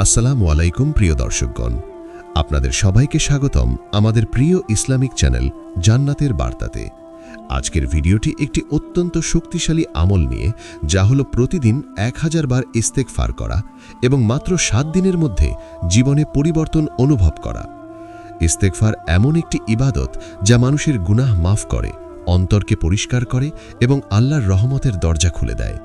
আসসালামু আলাইকুম প্রিয় দর্শকগণ, আপনাদের সবাইকে স্বাগতম আমাদের প্রিয় ইসলামিক চ্যানেল জান্নাতের বার্তাতে। আজকের ভিডিওটি একটি অত্যন্ত শক্তিশালী আমল নিয়ে, যা হলো প্রতিদিন 1000 বার ইস্তেগফার করা এবং মাত্র 7 দিনের মধ্যে জীবনে পরিবর্তন অনুভব করা। ইস্তেগফার এমন একটি ইবাদত যা মানুষের গুনাহ মাফ করে, অন্তরকে পরিষ্কার করে এবং আল্লাহর রহমতের দরজা খুলে দেয়।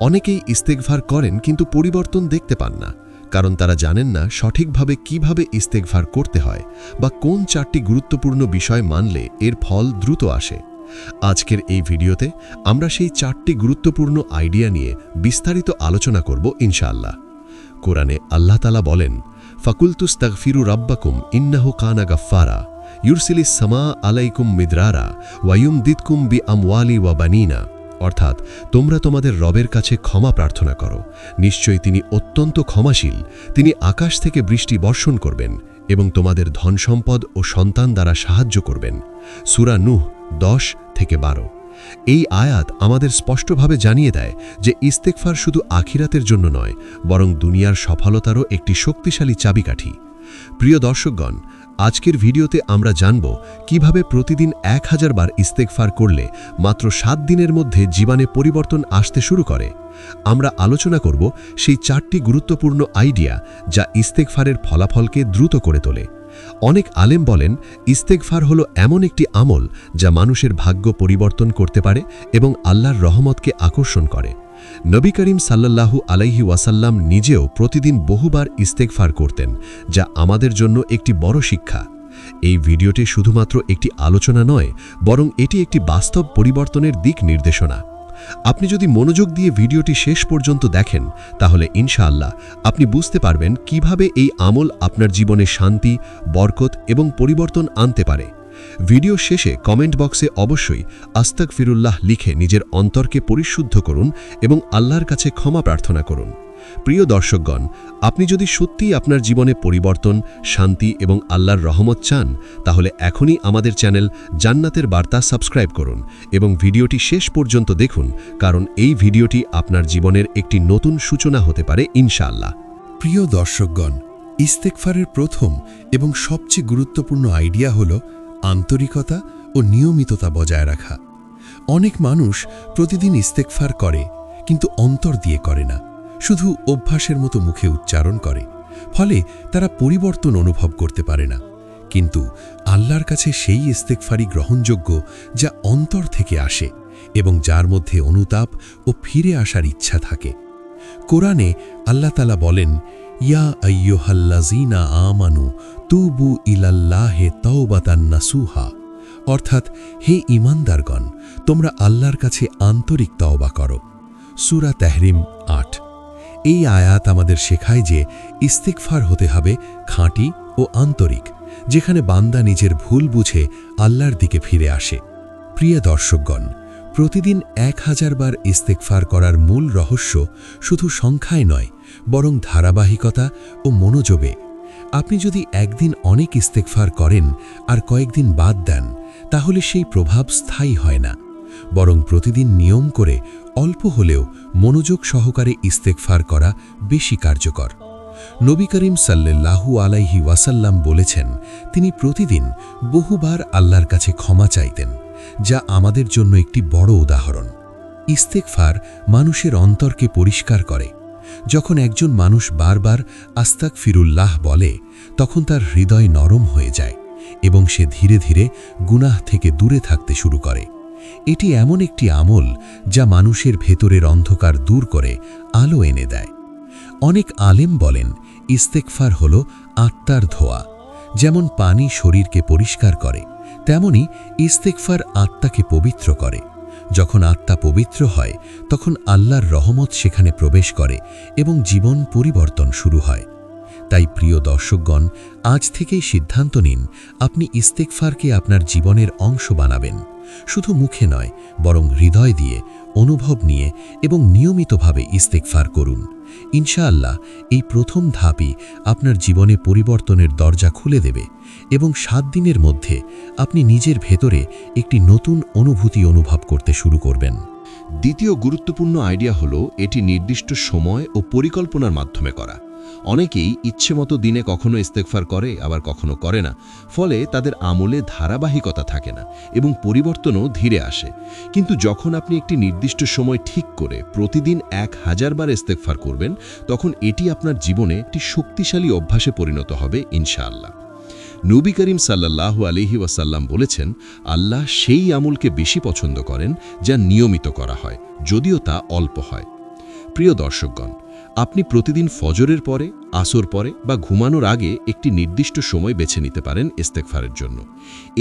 অনেকেই ইস্তেগফার করেন কিন্তু পরিবর্তন দেখতে পান না, কারণ তারা জানেন না সঠিকভাবে কিভাবে ইস্তেগফার করতে হয় বা কোন 4টি গুরুত্বপূর্ণ বিষয় মানলে এর ফল দ্রুত আসে। আজকের এই ভিডিওতে আমরা সেই 4টি গুরুত্বপূর্ণ আইডিয়া নিয়ে বিস্তারিত আলোচনা করব ইনশাআল্লাহ। কোরআনে আল্লাহ তাআলা বলেন, ফাকুলতুস্তাগফিরু রাব্বাকুম ইন্নাহু কানা গাফফারা ইউরসিলিস সামা আলাইকুম মিদরারা ওয়া ইউমদিদকুম বিআমওয়ালি ওয়া বানিনা। অর্থাৎ, তোমরা তোমাদের রবের কাছে ক্ষমা প্রার্থনা করো, নিশ্চয়ই তিনি অত্যন্ত ক্ষমাশীল। তিনি আকাশ থেকে বৃষ্টি বর্ষণ করবেন এবং তোমাদের ধন সম্পদ ও সন্তান দ্বারা সাহায্য করবেন। সূরা নূহ 10-12। এই আয়াত আমাদের স্পষ্টভাবে জানিয়ে দেয় যে ইস্তেগফার শুধু আখিরাতের জন্য নয়, বরং দুনিয়ার সফলতারও একটি শক্তিশালী চাবিকাঠি। প্রিয় দর্শকগণ, আজকের ভিডিওতে আমরা জানব কিভাবে প্রতিদিন 1000 বার ইস্তেগফার করলে মাত্র 7 দিনের মধ্যে জীবনে পরিবর্তন আসতে শুরু করে। আমরা আলোচনা করব সেই 4টি গুরুত্বপূর্ণ আইডিয়া যা ইস্তেগফারের ফলাফলকে দ্রুত করে তোলে। অনেক আলেম বলেন, ইস্তেগফার হলো এমন একটি আমল যা মানুষের ভাগ্য পরিবর্তন করতে পারে এবং আল্লাহর রহমতকে আকর্ষণ করে। নবী করিম সাল্লাল্লাহু আলাইহি ওয়াসাল্লাম নিজেও প্রতিদিন বহুবার ইস্তেগফার করতেন, যা আমাদের জন্য একটি বড় শিক্ষা। এই ভিডিওটি শুধুমাত্র একটি আলোচনা নয়, বরং এটি একটি বাস্তব পরিবর্তনের দিক নির্দেশনা। আপনি যদি মনোযোগ দিয়ে ভিডিওটি শেষ পর্যন্ত দেখেন, তাহলে ইনশাআল্লাহ আপনি বুঝতে পারবেন কিভাবে এই আমল আপনার জীবনে শান্তি, বরকত এবং পরিবর্তন আনতে পারে। ভিডিও শেষে কমেন্ট বক্সে অবশ্যই আস্তাগফিরুল্লাহ লিখে নিজের অন্তরকে পরিশুদ্ধ করুন এবং আল্লাহর কাছে ক্ষমা প্রার্থনা করুন। প্রিয় দর্শকগণ, আপনি যদি সত্যিই আপনার জীবনে পরিবর্তন, শান্তি এবং আল্লাহর রহমত চান, তাহলে এখনই আমাদের চ্যানেল জান্নাতের বার্তা সাবস্ক্রাইব করুন এবং ভিডিওটি শেষ পর্যন্ত দেখুন, কারণ এই ভিডিওটি আপনার জীবনের একটি নতুন সূচনা হতে পারে ইনশাআল্লাহ। প্রিয় দর্শকগণ, ইস্তেগফারের প্রথম এবং সবচেয়ে গুরুত্বপূর্ণ আইডিয়া হল আন্তরিকতা ও নিয়মিততা বজায় রাখা। অনেক মানুষ প্রতিদিন ইস্তেগফার করে, কিন্তু অন্তর দিয়ে করে না, শুধু অভ্যাসের মতো মুখে উচ্চারণ করে। ফলে তারা পরিবর্তন অনুভব করতে পারে না। কিন্তু আল্লাহর কাছে সেই ইস্তেগফারই গ্রহণযোগ্য যা অন্তর থেকে আসে এবং যার মধ্যে অনুতাপ ও ফিরে আসার ইচ্ছা থাকে। কোরআনে আল্লাহ তাআলা বলেন, ইয়া আইয়ুহাল্লাযীনা আমানু তুবু ইলাল্লাহি তাওবাতান নাসুহা। অর্থাৎ, হে ঈমানদারগণ, তোমরা আল্লাহর কাছে আন্তরিক তওবা করো। সূরা তাহরিম 8। এই আয়াত আমাদের শেখায় যে ইস্তেগফার হতে হবে খাঁটি ও আন্তরিক, যেখানে বান্দা নিজের ভুল বুঝে আল্লাহর দিকে ফিরে আসে। প্রিয় দর্শকগণ, প্রতিদিন 1000 বার ইস্তেগফার করার মূল রহস্য শুধু সংখ্যায় নয়, বরং ধারাবাহিকতা ও মনোযোগে। আপনি যদি একদিন অনেক ইস্তেগফার করেন আর কয়েকদিন বাদ দেন, তাহলে সেই প্রভাব স্থায়ী হয় না, বরং প্রতিদিন নিয়ম করে অল্প হলেও মনোযোগ সহকারে ইস্তেগফার করা বেশি কার্যকর। নবী করিম সাল্লাল্লাহু আলাইহি ওয়াসাল্লাম বলেছেন, তিনি প্রতিদিন বহুবার আল্লাহর কাছে ক্ষমা চাইতেন, যা আমাদের জন্য একটি বড় উদাহরণ। ইস্তেগফার মানুষের অন্তরকে পরিষ্কার করে। যখন একজন মানুষ বারবার আস্তাগফিরুল্লাহ বলে, তখন তার হৃদয় নরম হয়ে যায় এবং সে ধীরে ধীরে গুনাহ থেকে দূরে থাকতে শুরু করে। এটি এমন একটি আমল যা মানুষের ভেতরের অন্ধকার দূর করে আলো এনে দেয়। অনেক আলেম বলেন, ইস্তেগফার হল আত্মার ধোয়া। যেমন পানি শরীরকে পরিষ্কার করে, তেমনি ইস্তেগফার আত্মাকে পবিত্র করে। যখন আত্মা পবিত্র হয়, তখন আল্লাহর রহমত সেখানে প্রবেশ করে এবং জীবন পরিবর্তন শুরু হয়। তাই প্রিয় দর্শকগণ, আজ থেকেই সিদ্ধান্ত নিন, আপনি ইস্তেগফারকে আপনার জীবনের অংশ বানাবেন। শুধু মুখে নয়, বরং হৃদয় দিয়ে, অনুভব নিয়ে এবং নিয়মিতভাবে ইস্তেগফার করুন। ইনশাআল্লাহ এই প্রথম ধাপই আপনার জীবনে পরিবর্তনের দরজা খুলে দেবে এবং 7 দিনের মধ্যে আপনি নিজের ভেতরে একটি নতুন অনুভূতি অনুভব করতে শুরু করবেন। দ্বিতীয় গুরুত্বপূর্ণ আইডিয়া হলো এটি নির্দিষ্ট সময় ও পরিকল্পনার মাধ্যমে করা। অনেকেই ইচ্ছেমতো দিনে কখনো ইস্তেগফার করে, আবার কখনো করে না। ফলে তাদের আমলে ধারাবাহিকতা থাকে না এবং পরিবর্তনও ধীরে আসে। কিন্তু যখন আপনি একটি নির্দিষ্ট সময় ঠিক করে প্রতিদিন 1000 বার ইস্তেগফার করবেন, তখন এটি আপনার জীবনে একটি শক্তিশালী অভ্যাসে পরিণত হবে ইনশাআল্লাহ। নবী করিম সাল্লাল্লাহু আলাইহি ওয়াসাল্লাম বলেছেন, আল্লাহ সেই আমলকে বেশি পছন্দ করেন যা নিয়মিত করা হয়, যদিও তা অল্প হয়। প্রিয় দর্শকগণ, আপনি প্রতিদিন ফজরের পরে, আসর পরে বা ঘুমানোর আগে একটি নির্দিষ্ট সময় বেছে নিতে পারেন ইস্তেগফারের জন্য।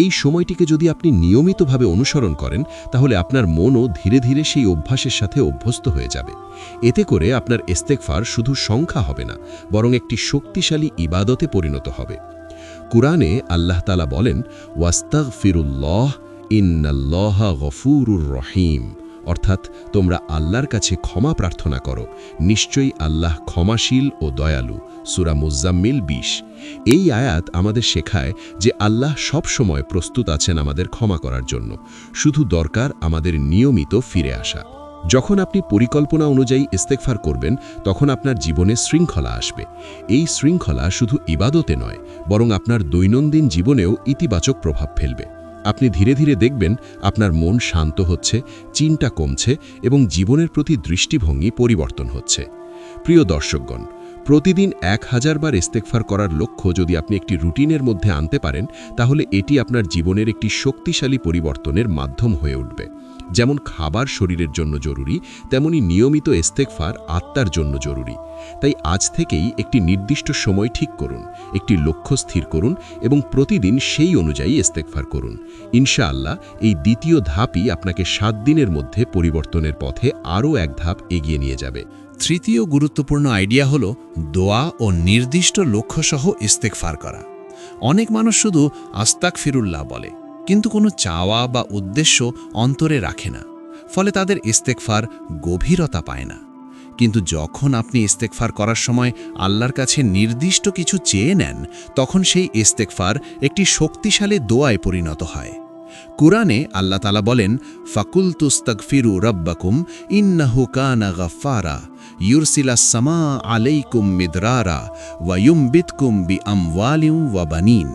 এই সময়টিকে যদি আপনি নিয়মিতভাবে অনুসরণ করেন, তাহলে আপনার মনও ধীরে ধীরে সেই অভ্যাসের সাথে অভ্যস্ত হয়ে যাবে। এতে করে আপনার ইস্তেগফার শুধু সংখ্যা হবে না, বরং একটি শক্তিশালী ইবাদতে পরিণত হবে। কুরআনে আল্লাহ তাআলা বলেন, ওয়াস্তাগফিরুল্লাহ ইন্নাল্লাহা গফুরুর রহিম, অর্থাৎ তোমরা আল্লাহর কাছে ক্ষমা প্রার্থনা করো, নিশ্চয়ই আল্লাহ ক্ষমাশীল ও দয়ালু। সূরা মুজাম্মিল 20। এই আয়াত আমাদের শেখায় যে আল্লাহ সব সময় প্রস্তুত আছেন আমাদের ক্ষমা করার জন্য, শুধু দরকার আমাদের নিয়মিত ফিরে আসা। যখন আপনি পরিকল্পনা অনুযায়ী ইস্তেগফার করবেন, তখন আপনার জীবনে শৃঙ্খলা আসবে। এই শৃঙ্খলা শুধু ইবাদতে নয়, বরং আপনার দৈনন্দিন জীবনেও ইতিবাচক প্রভাব ফেলবে। আপনি ধীরে ধীরে দেখবেন আপনার মন শান্ত হচ্ছে, চিন্তা কমছে এবং জীবনের প্রতি দৃষ্টিভঙ্গি পরিবর্তন হচ্ছে। প্রিয় দর্শকগণ, প্রতিদিন 1000 বার ইস্তেগফার করার লক্ষ্য যদি আপনি একটি রুটিনের মধ্যে আনতে পারেন, তাহলে এটি আপনার জীবনের একটি শক্তিশালী পরিবর্তনের মাধ্যম হয়ে উঠবে। যেমন খাবার শরীরের জন্য জরুরি, তেমনি নিয়মিত ইস্তেগফার আত্মার জন্য জরুরি। তাই আজ থেকেই একটি নির্দিষ্ট সময় ঠিক করুন, একটি লক্ষ্য স্থির করুন এবং প্রতিদিন সেই অনুযায়ী ইস্তেগফার করুন। ইনশাআল্লাহ এই দ্বিতীয় ধাপই আপনাকে 7 দিনের মধ্যে পরিবর্তনের পথে আরও এক ধাপ এগিয়ে নিয়ে যাবে। তৃতীয় গুরুত্বপূর্ণ আইডিয়া হল দোয়া ও নির্দিষ্ট লক্ষ্যসহ ইস্তেগফার করা। অনেক মানুষ শুধু আস্তাগফিরুল্লাহ বলে, কিন্তু কোনো চাওয়া বা উদ্দেশ্য অন্তরে রাখে না। ফলে তাদের ইস্তেগফার গভীরতা পায় না। কিন্তু যখন আপনি ইস্তেগফার করার সময় আল্লাহর কাছে নির্দিষ্ট কিছু চেয়ে নেন, তখন সেই ইস্তেগফার একটি শক্তিশালী দোয়ায় পরিণত হয়। কুরআনে আল্লাহ তাআলা বলেন, ফাকুলতুস্তাগফিরু রাব্বাকুম ইন্নাহু কানা গাফফারা ইউরসিলাস সামা আলাইকুম মিদরারা ওয়া ইউমবিতকুম বিআমওয়ালিন ওয়া বানিন।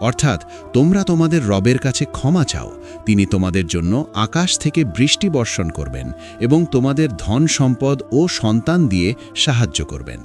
অর্থাৎ তোমরা তোমাদের রবের কাছে ক্ষমা চাও, তিনি তোমাদের জন্য আকাশ থেকে বৃষ্টি বর্ষণ করবেন এবং তোমাদের ধন সম্পদ ও সন্তান দিয়ে সাহায্য করবেন।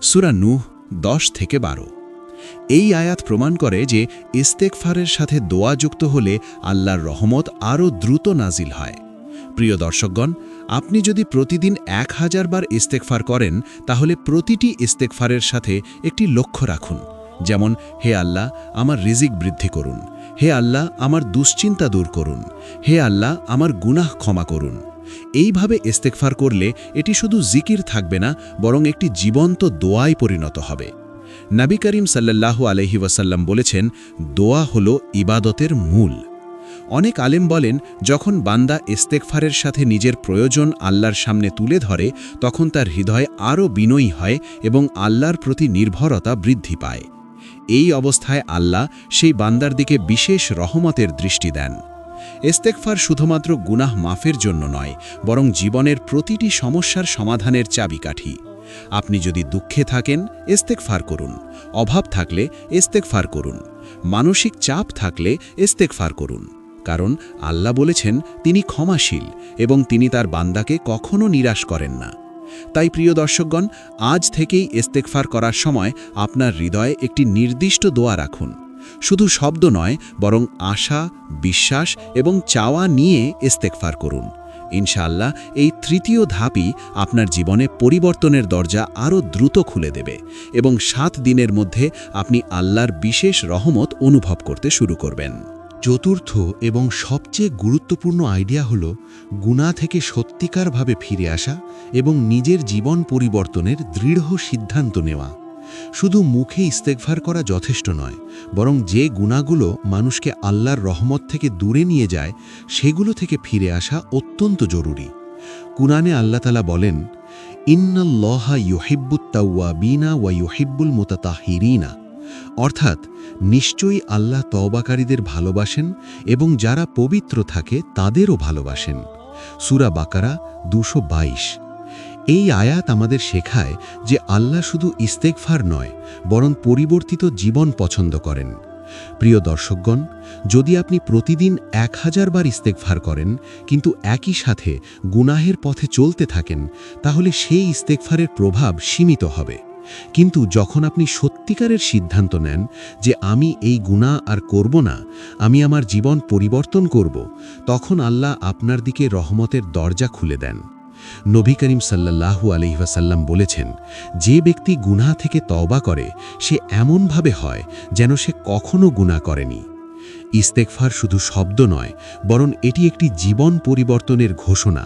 সূরা নূহ 10-12। এই আয়াত প্রমাণ করে যে ইস্তেগফারের সাথে দোয়া যুক্ত হলে আল্লাহর রহমত আরও দ্রুত নাজিল হয়। প্রিয় দর্শকগণ, আপনি যদি প্রতিদিন 1000 বার ইস্তেগফার করেন, তাহলে প্রতিটি ইস্তেগফারের সাথে একটি লক্ষ্য রাখুন। যেমন, হে আল্লাহ, আমার রিজিক বৃদ্ধি করুন। হে আল্লাহ, আমার দুশ্চিন্তা দূর করুন। হে আল্লাহ, আমার গুনাহ ক্ষমা করুন। এইভাবে ইস্তেগফার করলে এটি শুধু জিকির থাকবে না, বরং একটি জীবন্ত দোয়ায় পরিণত হবে। নবী করিম সাল্লাল্লাহু আলাইহি ওয়াসাল্লাম বলেছেন, দোয়া হল ইবাদতের মূল। অনেক আলেম বলেন, যখন বান্দা ইস্তেগফারের সাথে নিজের প্রয়োজন আল্লাহর সামনে তুলে ধরে, তখন তার হৃদয় আরও বিনয়ী হয় এবং আল্লাহর প্রতি নির্ভরতা বৃদ্ধি পায়। এই অবস্থায় আল্লাহ সেই বান্দার দিকে বিশেষ রহমতের দৃষ্টি দেন। ইস্তেগফার শুধুমাত্র গুনাহ মাফের জন্য নয়, বরং জীবনের প্রতিটি সমস্যার সমাধানের চাবিকাঠি। আপনি যদি দুঃখে থাকেন, ইস্তেগফার করুন। অভাব থাকলে ইস্তেগফার করুন। মানসিক চাপ থাকলে ইস্তেগফার করুন। কারণ আল্লাহ বলেছেন তিনি ক্ষমাশীল এবং তিনি তার বান্দাকে কখনো নিরাশ করেন না। তাই প্রিয় দর্শকগণ, আজ থেকেই ইস্তেগফার করার সময় আপনার হৃদয়ে একটি নির্দিষ্ট দোয়া রাখুন। শুধু শব্দ নয়, বরং আশা, বিশ্বাস এবং চাওয়া নিয়ে ইস্তেগফার করুন। ইনশাআল্লাহ এই তৃতীয় ধাপই আপনার জীবনে পরিবর্তনের দরজা আরও দ্রুত খুলে দেবে এবং 7 দিনের মধ্যে আপনি আল্লাহর বিশেষ রহমত অনুভব করতে শুরু করবেন। চতুর্থ এবং সবচেয়ে গুরুত্বপূর্ণ আইডিয়া হল গুনাহ থেকে সত্যিকারভাবে ফিরে আসা এবং নিজের জীবন পরিবর্তনের দৃঢ় সিদ্ধান্ত নেওয়া। শুধু মুখে ইস্তেগফার করা যথেষ্ট নয়, বরং যে গুনাহগুলো মানুষকে আল্লাহর রহমত থেকে দূরে নিয়ে যায়, সেগুলো থেকে ফিরে আসা অত্যন্ত জরুরি। কুরআনে আল্লাহ তাআলা বলেন, ইন্নাল্লাহা ইউহিব্বুত তাওয়াবিনা ওয়া ইউহিব্বুল মুতাতাহহিরিনা, অর্থাৎ নিশ্চয়ই আল্লাহ তওবাকারীদের ভালোবাসেন এবং যারা পবিত্র থাকে তাদেরও ভালোবাসেন। সূরা বাকারা 222। এই আয়াত আমাদের শেখায় যে আল্লাহ শুধু ইস্তেগফার নয়, বরং পরিবর্তিত জীবন পছন্দ করেন। প্রিয় দর্শকগণ, যদি আপনি প্রতিদিন 1000 বার ইস্তেগফার করেন কিন্তু একই সাথে গুনাহের পথে চলতে থাকেন, তাহলে সেই ইস্তেগফারের প্রভাব সীমিত হবে। কিন্তু যখন আপনি সত্যিকারের সিদ্ধান্ত নেন যে আমি এই গুনাহ আর করব না, আমি আমার জীবন পরিবর্তন করব, তখন আল্লাহ আপনার দিকে রহমতের দরজা খুলে দেন। নবী করিম সাল্লাল্লাহু আলাইহি ওয়াসাল্লাম বলেছেন, যে ব্যক্তি গুনাহ থেকে তওবা করে সে এমনভাবে হয় যেন সে কখনো গুনাহ করেনি। ইস্তেগফার শুধু শব্দ নয়, বরং এটি একটি জীবন পরিবর্তনের ঘোষণা।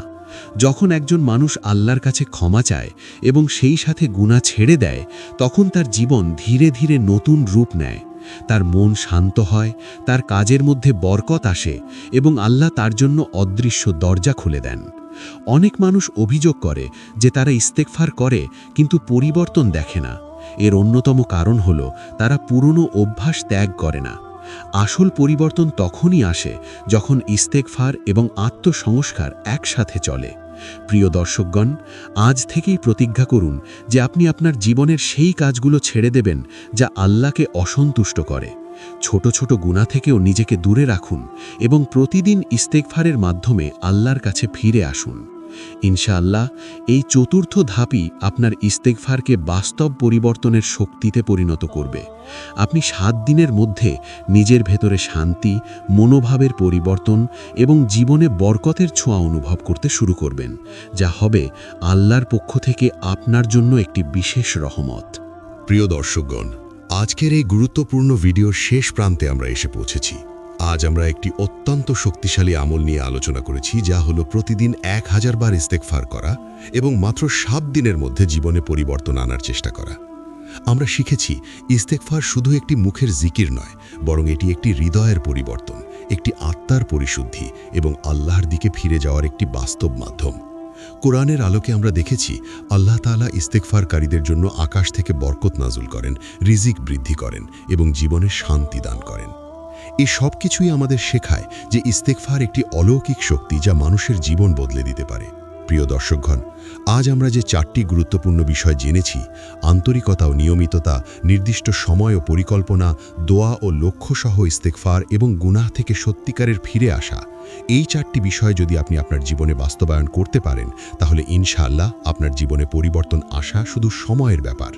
যখন একজন মানুষ আল্লাহর কাছে ক্ষমা চায় এবং সেই সাথে গুনাহ ছেড়ে দেয়, তখন তার জীবন ধীরে ধীরে নতুন রূপ নেয়। তার মন শান্ত হয়, তার কাজের মধ্যে বরকত আসে এবং আল্লাহ তার জন্য অদৃশ্য দরজা খুলে দেন। অনেক মানুষ অভিযোগ করে যে তারা ইস্তেগফার করে কিন্তু পরিবর্তন দেখে না। এর অন্যতম কারণ হল তারা পুরনো অভ্যাস ত্যাগ করে না। আসল পরিবর্তন তখনই আসে যখন ইস্তেগফার এবং আত্মসংস্কার একসাথে চলে। প্রিয় দর্শকগণ, আজ থেকেই প্রতিজ্ঞা করুন যে আপনি আপনার জীবনের সেই কাজগুলো ছেড়ে দেবেন যা আল্লাহকে অসন্তুষ্ট করে। ছোট ছোট গুনাহ থেকেও নিজেকে দূরে রাখুন এবং প্রতিদিন ইস্তেগফারের মাধ্যমে আল্লাহর কাছে ফিরে আসুন। ইনশাআল্লাহ এই চতুর্থ ধাপই আপনার ইস্তেগফারকে বাস্তব পরিবর্তনের শক্তিতে পরিণত করবে। আপনি 7 দিনের মধ্যে নিজের ভেতরে শান্তি, মনোভাবের পরিবর্তন এবং জীবনে বরকতের ছোঁয়া অনুভব করতে শুরু করবেন, যা হবে আল্লাহর পক্ষ থেকে আপনার জন্য একটি বিশেষ রহমত। প্রিয় দর্শকগণ, আজকের এই গুরুত্বপূর্ণ ভিডিওর শেষ প্রান্তে আমরা এসে পৌঁছেছি। আজ আমরা একটি অত্যন্ত শক্তিশালী আমল নিয়ে আলোচনা করেছি, যা হলো প্রতিদিন 1000 বার ইস্তেগফার করা এবং মাত্র 7 দিনের মধ্যে জীবনে পরিবর্তন আনার চেষ্টা করা। আমরা শিখেছি ইস্তেগফার শুধু একটি মুখের জিকির নয়, বরং এটি একটি হৃদয়ের পরিবর্তন, একটি আত্মার পরিশুদ্ধি এবং আল্লাহর দিকে ফিরে যাওয়ার একটি বাস্তব মাধ্যম। কোরআনের আলোকে আমরা দেখেছি আল্লাহ তাআলা ইস্তেগফারকারীদের জন্য আকাশ থেকে বরকত নাজুল করেন, রিজিক বৃদ্ধি করেন এবং জীবনে শান্তি দান করেন। এই সব কিছুই আমাদের শেখায় যে ইস্তেগফার একটি অলৌকিক শক্তি যা মানুষের জীবন বদলে দিতে পারে। প্রিয় দর্শকগণ, আজ আমরা যে 4টি গুরুত্বপূর্ণ বিষয় জেনেছি, আন্তরিকতা ও নিয়মিততা, নির্দিষ্ট সময় ও পরিকল্পনা, দোয়া ও লক্ষ্যসহ ইস্তেগফার এবং গুনাহ থেকে সত্যিকারের ফিরে আসা, এই 4টি বিষয় যদি আপনি আপনার জীবনে বাস্তবায়ন করতে পারেন, তাহলে ইনশাআল্লাহ আপনার জীবনে পরিবর্তন আসা শুধু সময়ের ব্যাপার।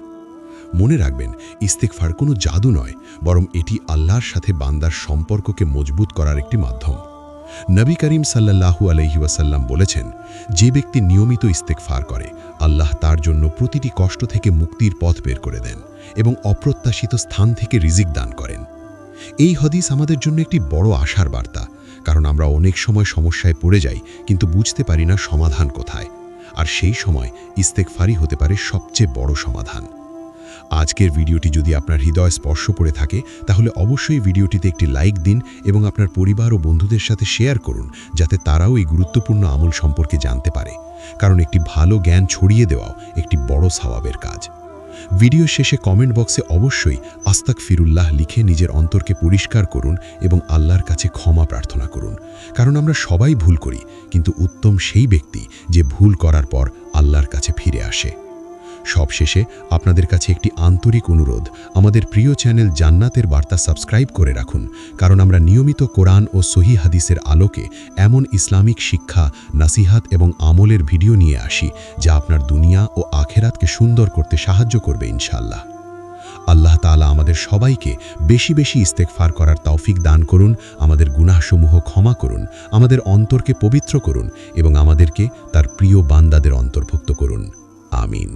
মনে রাখবেন, ইস্তেগফার কোনো জাদু নয়, বরং এটি আল্লাহর সাথে বান্দার সম্পর্ককে মজবুত করার একটি মাধ্যম। নবী করিম সাল্লাল্লাহু আলাইহি ওয়াসাল্লাম বলেছেন, যে ব্যক্তি নিয়মিত ইস্তেগফার করে, আল্লাহ তার জন্য প্রতিটি কষ্ট থেকে মুক্তির পথ বের করে দেন এবং অপ্রত্যাশিত স্থান থেকে রিজিক দান করেন। এই হাদিস আমাদের জন্য একটি বড় আশার বার্তা, কারণ আমরা অনেক সময় সমস্যায় পড়ে যাই কিন্তু বুঝতে পারি না সমাধান কোথায়, আর সেই সময় ইস্তেগফারই হতে পারে সবচেয়ে বড় সমাধান। আজকের ভিডিওটি যদি আপনার হৃদয় স্পর্শ করে থাকে, তাহলে অবশ্যই ভিডিওটিতে একটি লাইক দিন এবং আপনার পরিবার ও বন্ধুদের সাথে শেয়ার করুন, যাতে তারাও এই গুরুত্বপূর্ণ আমল সম্পর্কে জানতে পারে, কারণ একটি ভালো জ্ঞান ছড়িয়ে দেওয়াও একটি বড় সওয়াবের কাজ। ভিডিও শেষে কমেন্ট বক্সে অবশ্যই আস্তাগফিরুল্লাহ লিখে নিজের অন্তরকে পরিষ্কার করুন এবং আল্লাহর কাছে ক্ষমা প্রার্থনা করুন, কারণ আমরা সবাই ভুল করি, কিন্তু উত্তম সেই ব্যক্তি যে ভুল করার পর আল্লাহর কাছে ফিরে আসে। সবশেষে আপনাদের কাছে একটি আন্তরিক অনুরোধ, আমাদের প্রিয় চ্যানেল জান্নাতের বার্তা সাবস্ক্রাইব করে রাখুন, কারণ আমরা নিয়মিত কোরআন ও সহিহ হাদিসের আলোকে এমন ইসলামিক শিক্ষা, নাসিহাত এবং আমলের ভিডিও নিয়ে আসি যা আপনার দুনিয়া ও আখেরাতকে সুন্দর করতে সাহায্য করবে ইনশাআল্লাহ। আল্লাহ তাআলা আমাদের সবাইকে বেশি বেশি ইস্তেগফার করার তৌফিক দান করুন, আমাদের গুনাহসমূহ ক্ষমা করুন, আমাদের অন্তরকে পবিত্র করুন এবং আমাদেরকে তার প্রিয় বান্দাদের অন্তর্ভুক্ত করুন। আমিন।